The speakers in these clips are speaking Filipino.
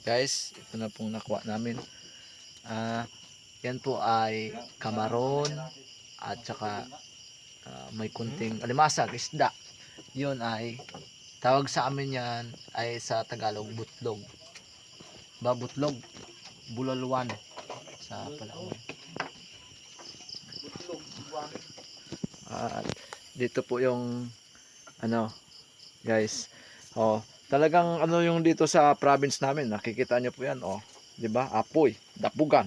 Guys, ito na pong nakuha namin. Yan po ay kamaron at saka may kunting alimasag, isda. Yun ay tawag sa amin yan ay sa Tagalog butlog. Butlog, bulalwan sa Palawan. At dito po yung ano, guys. Talagang ano yung dito sa province namin, nakikita nyo po yan, 'di ba? Apoy, dapugan.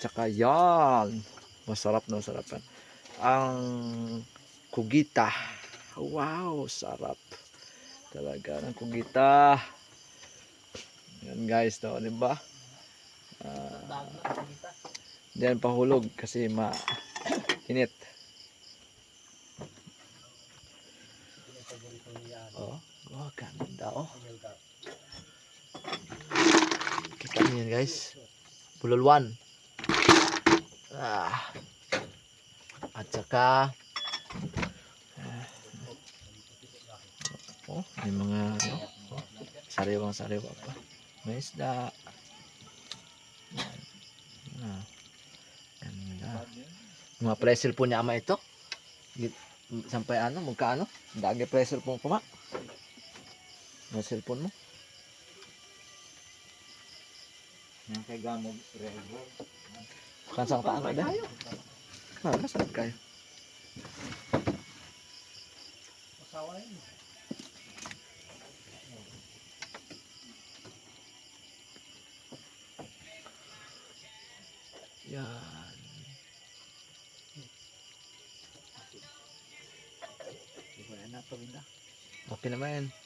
Tsaka yan, masarap na masarap yan. Ang kugita. Wow, sarap. Talaga ng kugita. Yan guys, 'di ba? Diyan pahulog kasi mainit. Ganda Kita niyo yan guys. Bululwan. At saka may mga sariwang-sariwa pa. May isda. Ganda. Mga pressure po niya ama ito. Sampay magkaano? Dagi pressure po kuma. May cellphone mo. Yang kay gamog rego. Kansang taan ka dahil? Masarap kayo. Masawa yun. Yan. Okay naman yan.